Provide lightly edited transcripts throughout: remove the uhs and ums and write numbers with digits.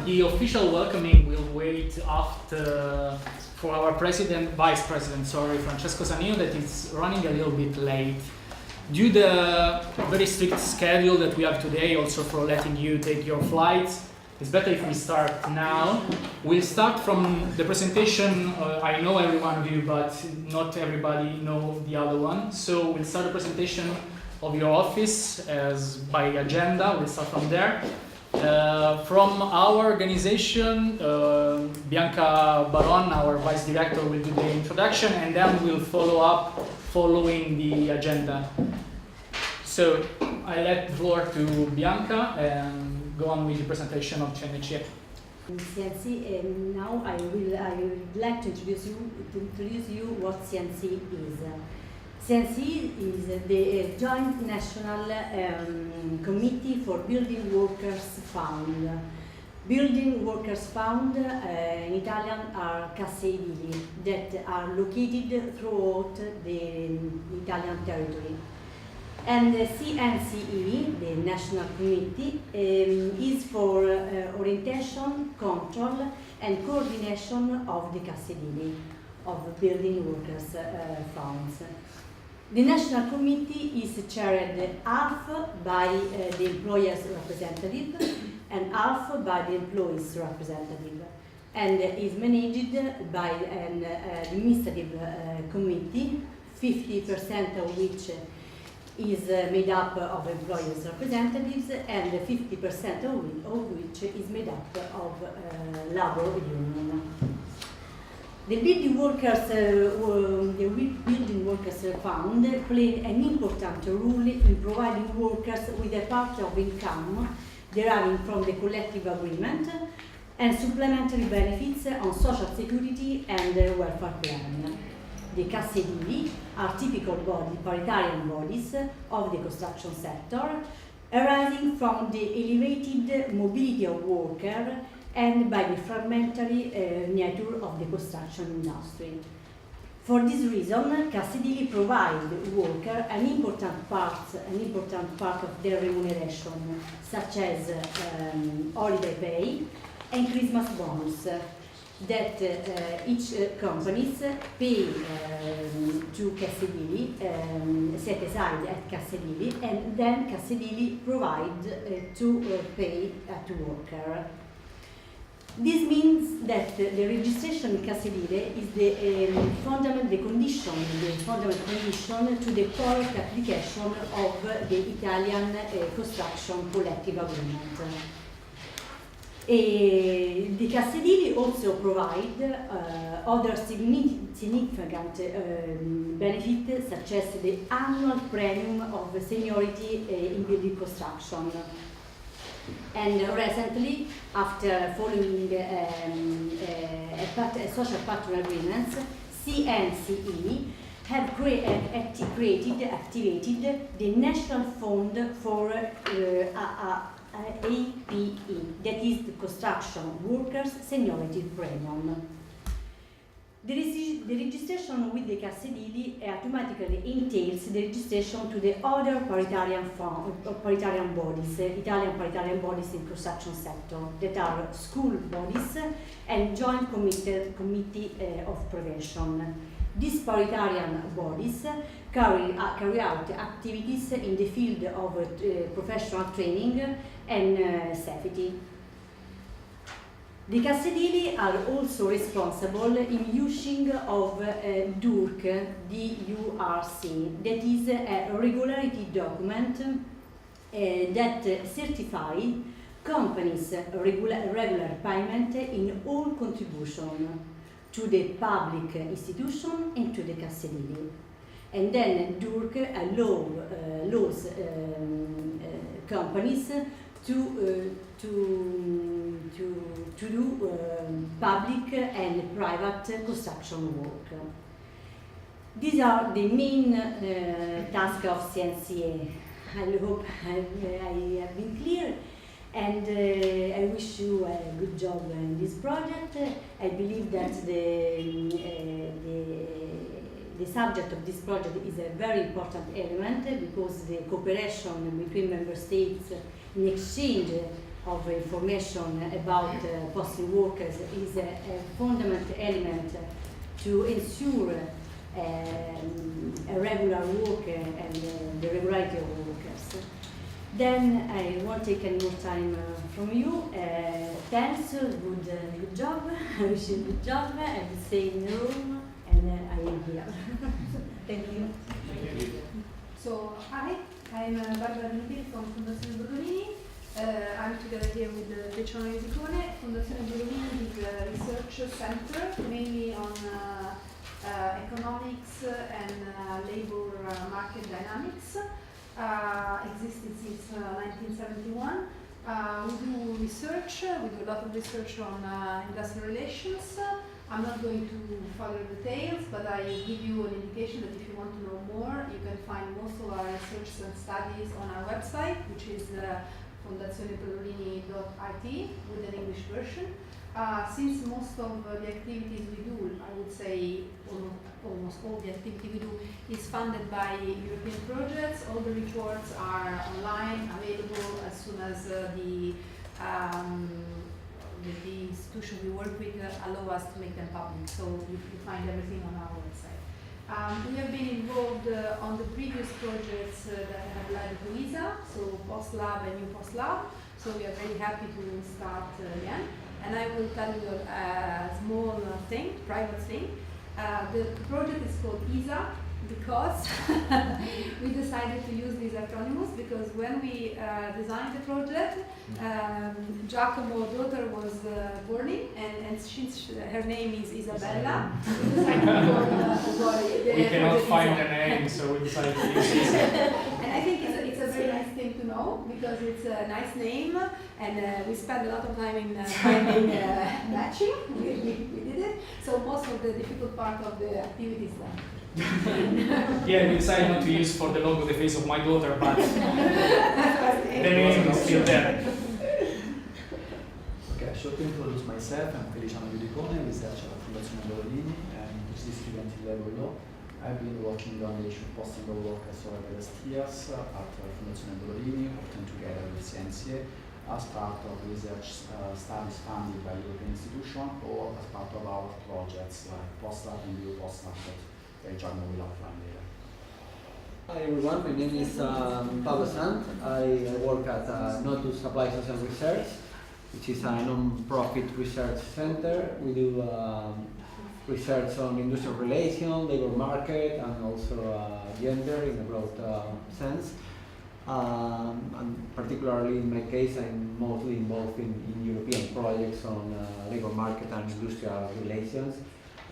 the official welcoming, we'll wait after for our vice president, Francesco Sanino, that is running a little bit late. Due to the very strict schedule that we have today, also for letting you take your flights, it's better if we start now. We'll start from the presentation. I know every one of you, but not everybody know the other one. So we'll start the presentation of your office as by agenda. We'll start from there. From our organization, Bianca Baron, our vice director, will do the introduction, and then we'll follow up following the agenda. So I let the floor to Bianca and go on with the presentation of CNC. CNC, and now I would like to introduce you what CNC is. CNC is the Joint National Committee for Building Workers Fund. Building Workers Fund in Italian are casse edili that are located throughout the Italian territory. And the CNCE, the National Committee, is for orientation, control and coordination of the casse edili, of building workers funds. The National Committee is chaired half by the employer's representative and half by the employee's representative, and is managed by an administrative committee, 50% of which is made up of employers' representatives and 50% of which is made up of labor union. The Building Workers Fund played an important role in providing workers with a part of income deriving from the collective agreement and supplementary benefits on social security and welfare plan. The casse edili are typical paritarian bodies of the construction sector, arising from the elevated mobility of workers and by the fragmentary nature of the construction industry. For this reason, casse edili provide workers an important part of their remuneration, such as holiday pay and Christmas bonus, that each companies pay to casse edili, set aside at casse edili, and then casse edili provide to pay at worker. This means that the registration in casse edili is the fundamental condition to the correct application of the Italian construction collective agreement. The casse edili also provide other significant benefits, such as the annual premium of seniority in building construction. And recently, after following social partner agreements, CNCE have activated the National Fund for AEIP, that is the Construction Workers Seniority Premium. The registration with the casse edili automatically entails the registration to the other paritarian bodies, Italian paritarian bodies in construction sector, that are school bodies and joint committee of prevention. These paritarian bodies carry out activities in the field of professional training and safety. The casse edili are also responsible in using of DURC, D-U-R-C, that is a regularity document that certifies companies' regular payment in all contribution to the public institution and to the casse edili. And then DURC allows companies to do public and private construction work. These are the main tasks of CNCE. I hope I have been clear, and I wish you a good job in this project. I believe that the subject of this project is a very important element, because the cooperation between member states in exchange of information about posted workers is a fundamental element to ensure a regular work and the regularity of workers. Then I won't take any more time from you. Thanks, good job. I wish you a good job. I will stay in the room and I am here. Thank you. Thank you. So, hi, I'm Barbara Nubili from Fondazione Brodolini. I'm together here with Vecchione Visicone. Fondazione Brodolini is a research center mainly on economics and labor market dynamics. Existed since 1971. We do research, we do a lot of research on industrial relations. I'm not going to further details, but I give you an indication that if you want to know more, you can find most of our research and studies on our website, which is fondazioneprodolini.it with an English version. Since most of the activities we do, I would say almost all the activity we do is funded by European projects, all the reports are online, available as soon as the institution we work with allow us to make them public. So you find everything on our website. We have been involved on the previous projects that have led to ESA, so post-lab and new post-lab. So we are very happy to start again. And I will tell you a small thing, private thing. The project is called ESA because we decided to use these acronyms because when we designed the project, Giacomo's daughter was born and since her name is Isabella, we decided to we cannot find a name, so we decided to use ESA. And I think it's a very nice thing to know because it's a nice name and we spend a lot of time in finding matching. We did it. So most of the difficult part of the activity is done. Yeah, we decided not to use for the logo the face of my daughter, but the name is still there. Okay, I should introduce myself. I'm Feliciano Giudicone, researcher at Fondazione Brodolini and PhD student in labor law. I've been working on the issue of posting of workers over the last years at Fondazione Brodolini, often together with CNCA, as part of research studies funded by European institutions or as part of our projects like post-lab and new post-lab that Giacomo will outline later. Hi everyone, my name is Pablo Sant. I work at Notus Applied Social Research, which is a non-profit research center. We do research on industrial relations, labor market, and also gender in a broad sense. And particularly in my case, I'm mostly involved in European projects on labor market and industrial relations.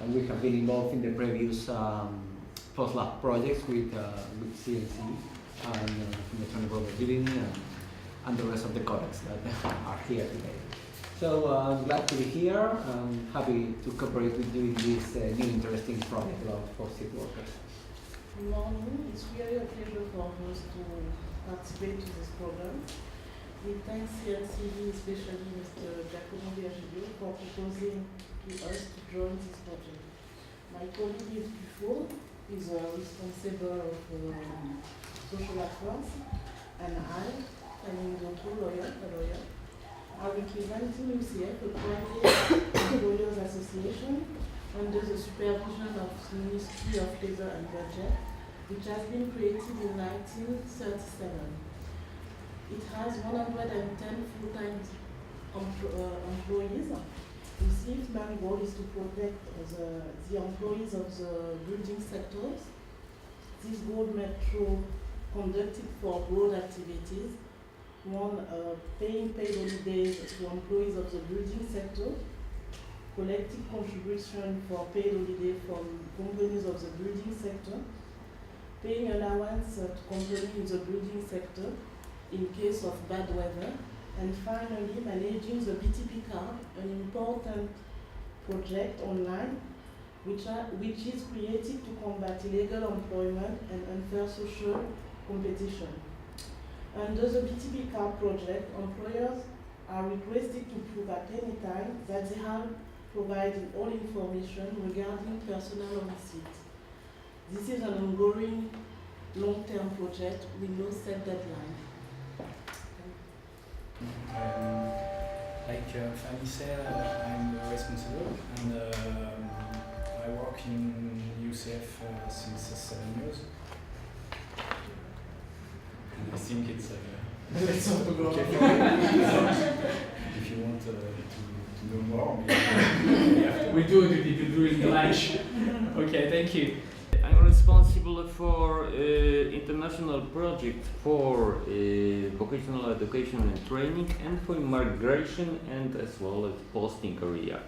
And we have been involved in the previous post-lab projects with CNC and Fondazione Brodolini and the rest of the colleagues that are here today. So I'm glad to be here and happy to cooperate with you in this new interesting project about posted workers. Good morning. It's really a pleasure for us to participate to this program. We thank CLCD, especially Mr. Giacomo Virgilio, for proposing to us to join this project. My colleague before is responsible of social affairs, and I'm a lawyer. I represent UCF, a private employers association under the supervision of the Ministry of Labour and Budget, which has been created in 1937. It has 110 full-time employees. Its main goal is to protect the employees of the building sectors. This goal met through conducted for broad activities. One, paying paid holidays to employees of the building sector, collecting contribution for paid holiday from companies of the building sector, paying allowance to companies in the building sector in case of bad weather, and finally managing the BTP card, an important project online which is created to combat illegal employment and unfair social competition. Under the BTP card project, employers are requested to prove at any time that they have provided all information regarding personal receipts. This is an ongoing long-term project with no set deadline. Fanny said, I'm the responsible, and I work in UCF since 7 years. And I think it's okay for me. If you want to know more, maybe We do it during the lunch. Okay, thank you. I'm responsible for international project for vocational education and training, and for migration, and as well as posting area.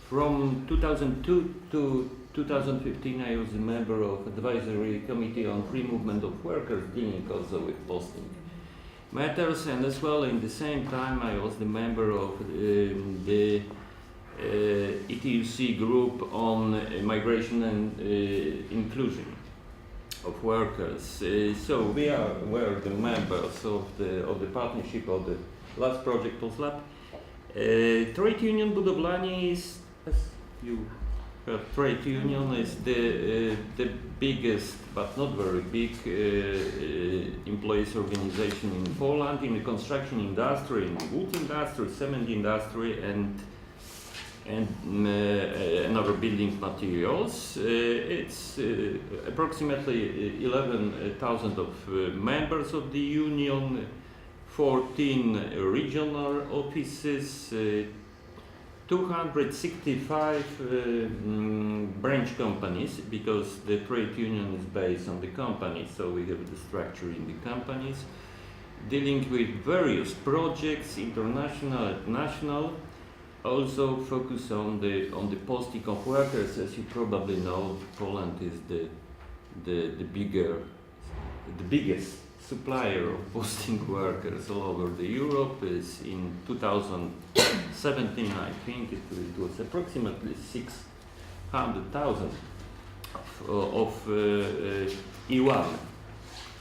From 2002 to 2015, I was a member of advisory committee on free movement of workers, dealing also with posting matters, and as well in the same time I was the member of the ETUC group on migration and inclusion of workers. So we were the members of the partnership of the last project of LAB. Trade union Budowlani is, as you heard, trade union is the biggest but not very big employees organization in Poland, in the construction industry, in the wood industry, cement industry, and other building materials. It's approximately 11,000 of members of the union, 14 regional offices, 265 branch companies, because the trade union is based on the companies, so we have the structure in the companies, dealing with various projects, international and national. Also focus on the posting of workers. As you probably know, Poland is the biggest supplier of posting workers all over the Europe. Is in 2017, I think it was approximately 600,000 of E1.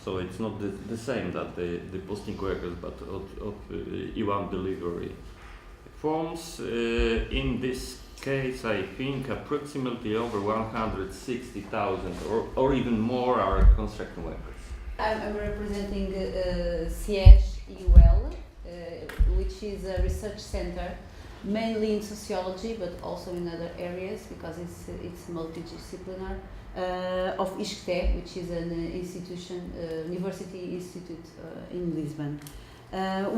So it's not the same that the posting workers, but of E1 delivery forms. In this case, I think approximately over 160,000 or even more are construction workers. I'm representing CEUL, which is a research center mainly in sociology, but also in other areas because it's multidisciplinary, of ISCTE, which is an institution, university institute in Lisbon.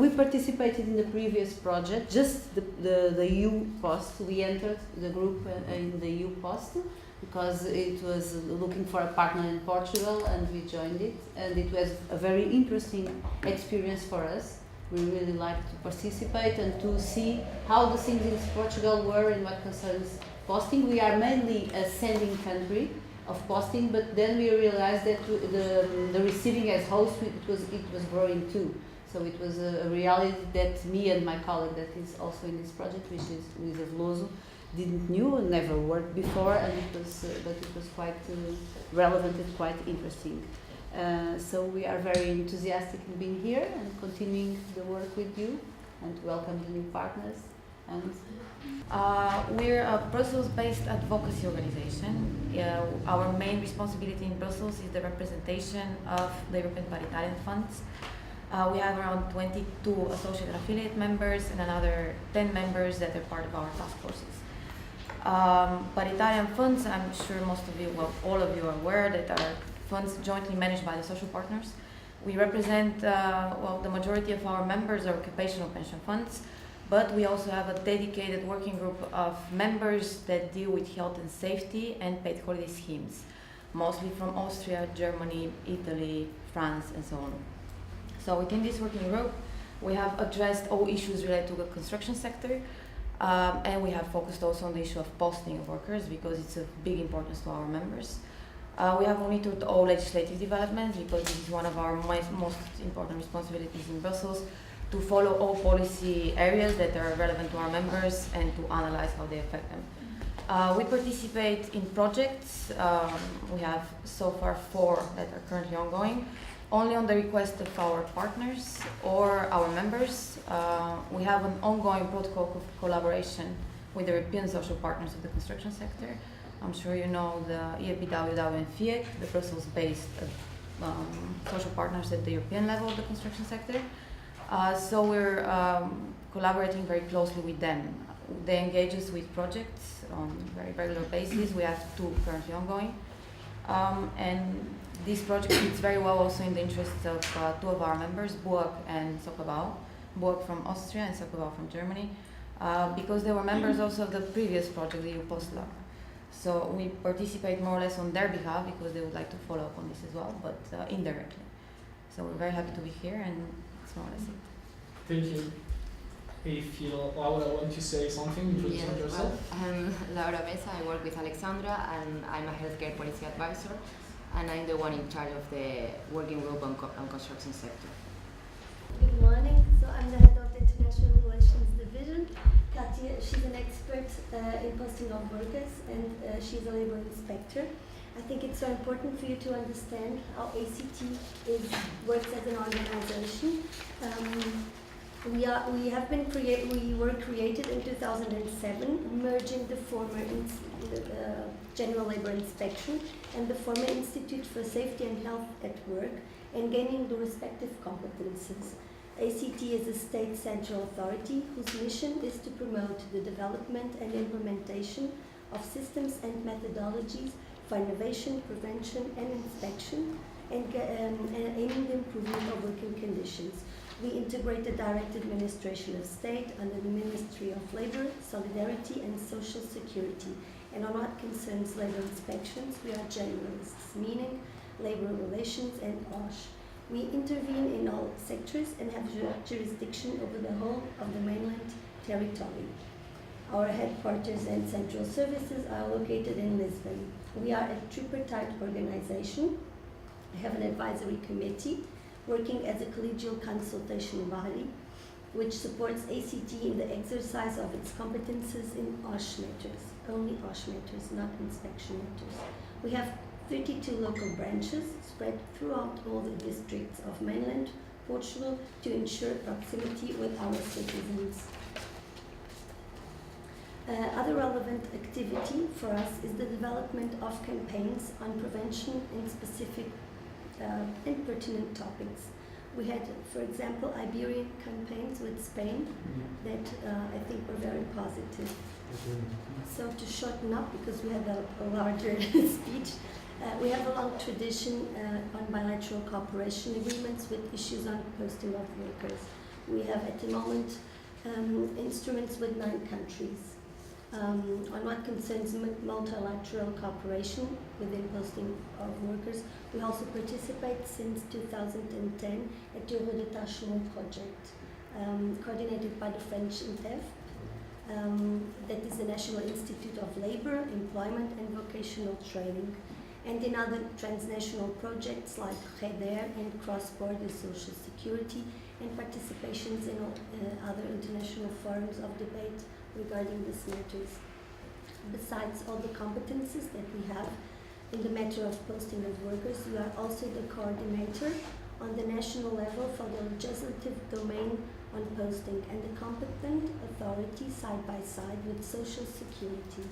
We participated in the previous project, just the EU post. We entered the group in the EU post because it was looking for a partner in Portugal, and we joined it, and it was a very interesting experience for us. We really liked to participate and to see how the things in Portugal were in what concerns posting. We are mainly a sending country of posting, but then we realized that the receiving as host, it was growing too. So it was a reality that me and my colleague that is also in this project, which is Luisa Veloso, didn't knew and never worked before, and but it was quite relevant and quite interesting. So we are very enthusiastic in being here and continuing the work with you, and welcome the new partners. And we're a Brussels-based advocacy organization. Our main responsibility in Brussels is the representation of the European Partenariato funds. We have around 22 associate and affiliate members and another 10 members that are part of our task forces. Partenariato funds, I'm sure most of you, well, all of you are aware that are funds jointly managed by the social partners. We represent, the majority of our members are occupational pension funds, but we also have a dedicated working group of members that deal with health and safety and paid holiday schemes, mostly from Austria, Germany, Italy, France, and so on. So within this working group, we have addressed all issues related to the construction sector, and we have focused also on the issue of posting of workers because it's of big importance to our members. We have monitored all legislative developments because this is one of our most important responsibilities in Brussels, to follow all policy areas that are relevant to our members and to analyze how they affect them. We participate in projects. We have so far 4 that are currently ongoing. Only on the request of our partners or our members. We have an ongoing protocol of collaboration with the European social partners of the construction sector. I'm sure you know the AEIP, and FIEC, the Brussels-based social partners at the European level of the construction sector. So we're collaborating very closely with them. They engage us with projects on a very regular basis. We have 2 currently ongoing. And this project fits very well also in the interests of 2 of our members, Buak and Sokabao. Buak from Austria and Sokabao from Germany, because they were members also of the previous project, the EU Postlaw. So we participate more or less on their behalf because they would like to follow up on this as well, but indirectly. So we're very happy to be here, and it's more or less it. Thank you. If you, Laura, want to say something, introduce yourself. I'm Laura Mesa. I work with Alexandra, and I'm a healthcare policy advisor, and I'm the one in charge of the working group on construction sector. Good morning. So I'm the head of the International Relations Division. Katia, she's an expert in posting of workers, and she's a labor inspector. I think it's so important for you to understand how ACT works as an organization. We were created in 2007, merging the former General Labor Inspection and the former Institute for Safety and Health at Work, and gaining the respective competences. ACT is a state central authority whose mission is to promote the development and implementation of systems and methodologies for innovation, prevention, and inspection, and aiming the improvement of working conditions. We integrate the direct administration of state under the Ministry of Labor, Solidarity and Social Security. And on what concerns labor inspections, we are generalists, meaning labor relations and OSH. We intervene in all sectors and have jurisdiction over the whole of the mainland territory. Our headquarters and central services are located in Lisbon. We are a tripartite organization. We have an advisory committee working as a collegial consultation body, which supports ACT in the exercise of its competences in OSH matters, only OSH matters, not inspection matters. We have 32 local branches spread throughout all the districts of mainland Portugal to ensure proximity with our citizens. Other relevant activity for us is the development of campaigns on prevention in specific and pertinent topics. We had, for example, Iberian campaigns with Spain that I think were very positive. So to shorten up, because we had a larger speech, we have a long tradition on bilateral cooperation agreements with issues on posting of workers. We have at the moment instruments with 9 countries. On what concerns multilateral cooperation within posting of workers, we also participate since 2010 at the Rivolto project, coordinated by the French INTEF, that is the National Institute of Labor, Employment and Vocational Training, and in other transnational projects like REDER and cross-border social security, and participations in other international forums of debate regarding these matters. Besides all the competences that we have in the matter of posting of workers, we are also the coordinator on the national level for the legislative domain on posting and the competent authority side by side with Social Security.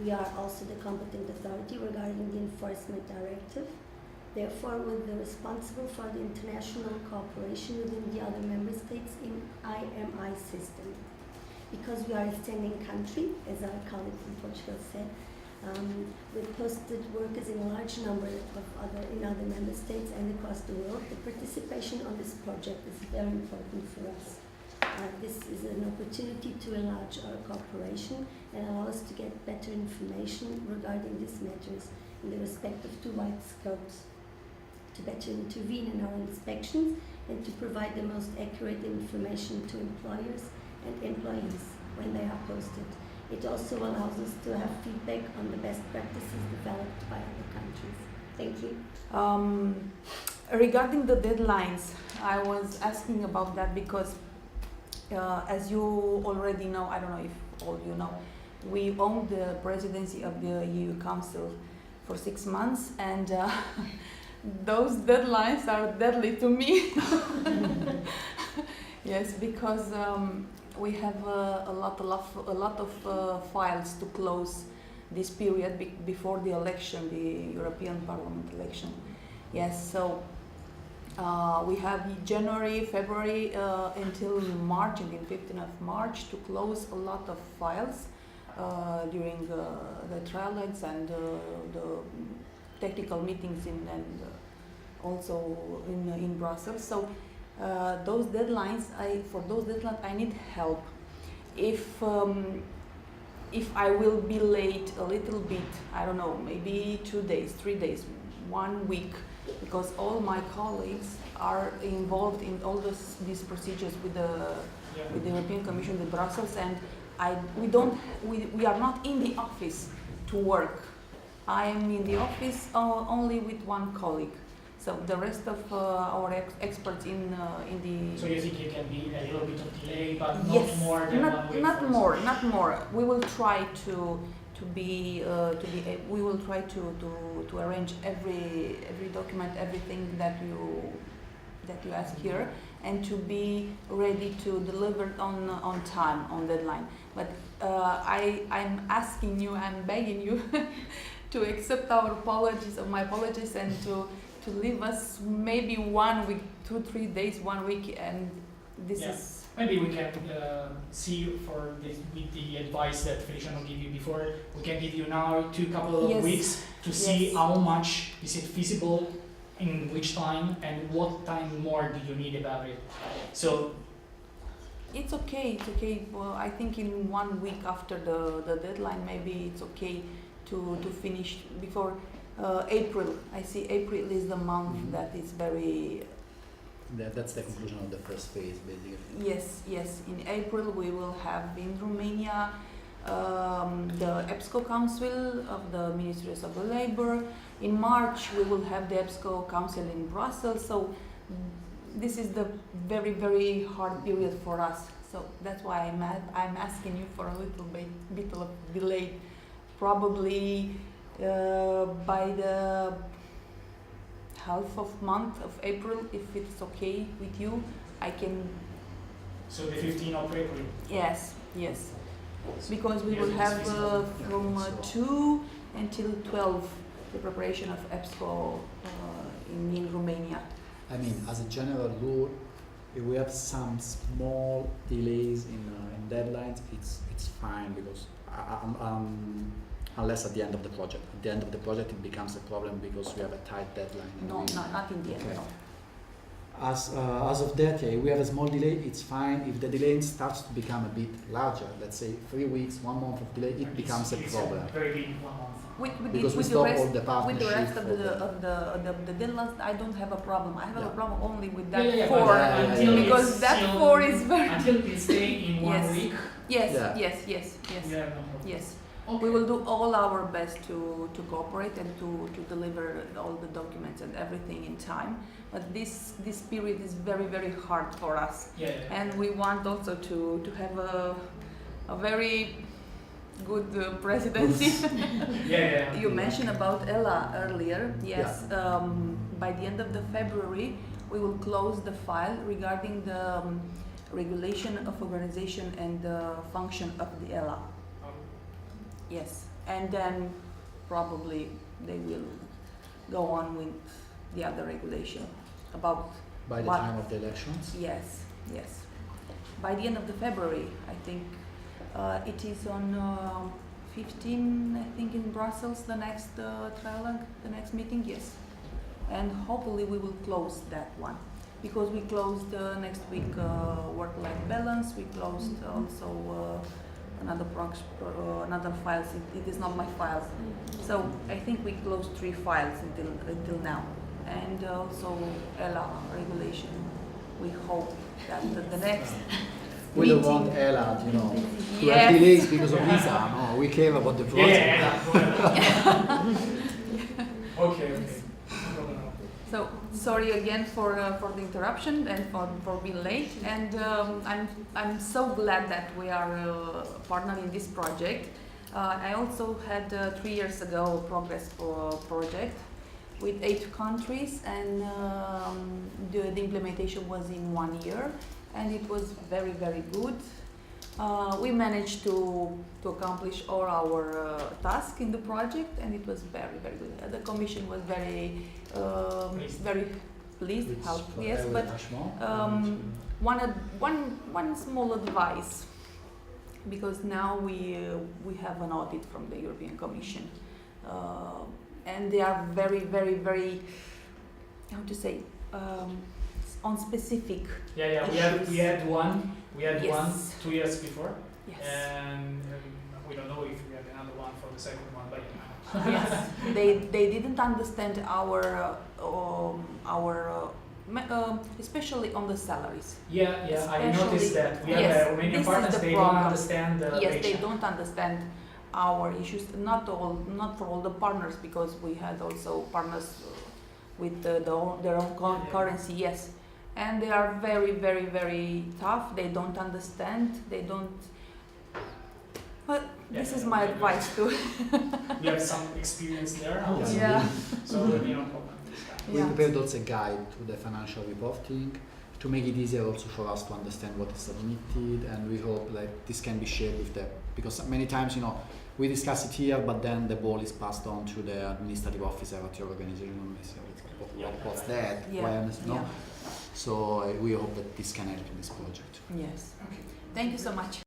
We are also the competent authority regarding the enforcement directive. Therefore, we're responsible for the international cooperation within the other member states in IMI system. Because we are a standing country, as our colleague from Portugal said, with posted workers in a large number of other member states and across the world, the participation on this project is very important for us. This is an opportunity to enlarge our cooperation and allow us to get better information regarding these matters in the respect of 2 wide scopes, to better intervene in our inspections and to provide the most accurate information to employers and employees when they are posted. It also allows us to have feedback on the best practices developed by other countries. Thank you. Regarding the deadlines, I was asking about that because as you already know, I don't know if all you know, we own the presidency of the EU Council for 6 months, and those deadlines are deadly to me. Yes, because we have a lot of files to close this period before the election, the European Parliament election. Yes, so We have January, February until March, until 15th of March, to close a lot of files during the trialogues and the technical meetings and also in Brussels. So those deadlines, for those deadlines, I need help. If I will be late a little bit, I don't know, maybe 2 days, 3 days, 1 week, because all my colleagues are involved in all these procedures with the European Commission, with Brussels, and we are not in the office to work. I am in the office only with one colleague. So the rest of our experts in the. So you think you can be a little bit of delay, but yes, not more than 1 week? Not more. We will try we will try to arrange every document, everything that you ask here, and to be ready to deliver on time, on deadline. But I'm asking you, I'm begging you to accept our apologies, or my apologies, and to leave us maybe 1 week, 2-3 days, 1 week, and this is. Maybe we can see for this, with the advice that Feliciano gave you before. We can give you now couple of weeks to see how much is it feasible, in which time, and what time more do you need about it. So it's okay. Well, I think in 1 week after the deadline, maybe it's okay to finish before April. I see April is the month that is very. That's the conclusion of the first phase, basically. Yes. In April we will have in Romania the EPSCO Council of the Ministries of the Labor. In March we will have the EPSCO Council in Brussels. So this is the very, very hard period for us. So that's why I'm asking you for a little bit of delay. Probably by the half of month of April, if it's okay with you, I can. So the 15th of April. Yes. Because we will have from 2 until 12 the preparation of EPSCO in Romania. I mean, as a general rule, if we have some small delays in deadlines, it's fine, because unless at the end of the project. At the end of the project, it becomes a problem because we have a tight deadline. No, not in the end. Okay. No. As of that, we have a small delay, it's fine. If the delay starts to become a bit larger, let's say 3 weeks, 1 month of delay, it becomes a problem. Very big 1 month. Because we stop all the partnerships. With the rest of the deadlines, I don't have a problem. I have a problem only with that because that 4 is very. Until we stay in 1 week. Yes. Yeah, no problem. Yes. Okay. We will do all our best to cooperate and to deliver all the documents and everything in time. But this period is very, very hard for us. And we want also to have a very good presidency. You mentioned about Ella earlier. Yes. By the end of the February, we will close the file regarding the regulation of organization and the function of the Ella. Yes, and then probably they will go on with the other regulation about. By the time of the elections? Yes. By the end of the February, I think it is on 15, I think, in Brussels, the next trialogue, the next meeting, yes. And hopefully we will close that one, because we closed next week work-life balance, we closed also another files. It is not my files, so I think we closed 3 files until now, and also ELA regulation. We hope that the next. We don't want ELA, to have delays because of visa. No, we care about the project. Okay. So sorry again for the interruption and for being late, and I'm so glad that we are partnering in this project. I also had 3 years ago a progress project with 8 countries, and the implementation was in 1 year, and it was very, very good. We managed to accomplish all our tasks in the project, and it was very, very good. The Commission was very please It's help. for Yes, every but attachment. one small advice, because now we have an audit from the European Commission, and they are very how to say on specific. Yeah. We had one Yes. 2 years before, Yes. and we don't know if we have another one for the second one, but Yes, they didn't understand our especially on the salaries. Yeah, I noticed that. We have Yes, Romanian this is partners, the they don't problem. understand the Yes, wage. they don't understand our issues. Not for all the partners, because we had also partners with their own Yeah. currency. Yes, and they are very tough. They don't understand. They don't. But this is my advice too. We have some experience there also. Yeah. So We Yeah. prepared also a guide to the financial reporting to make it easier also for us to understand what is submitted, and we hope that this can be shared with them, because many times we discuss it here, but then the ball is passed on to the administrative officer at your organization, and they say, what's that? Yeah. When, Yeah. So we hope that this can help in this project. Yes. Thank you so much.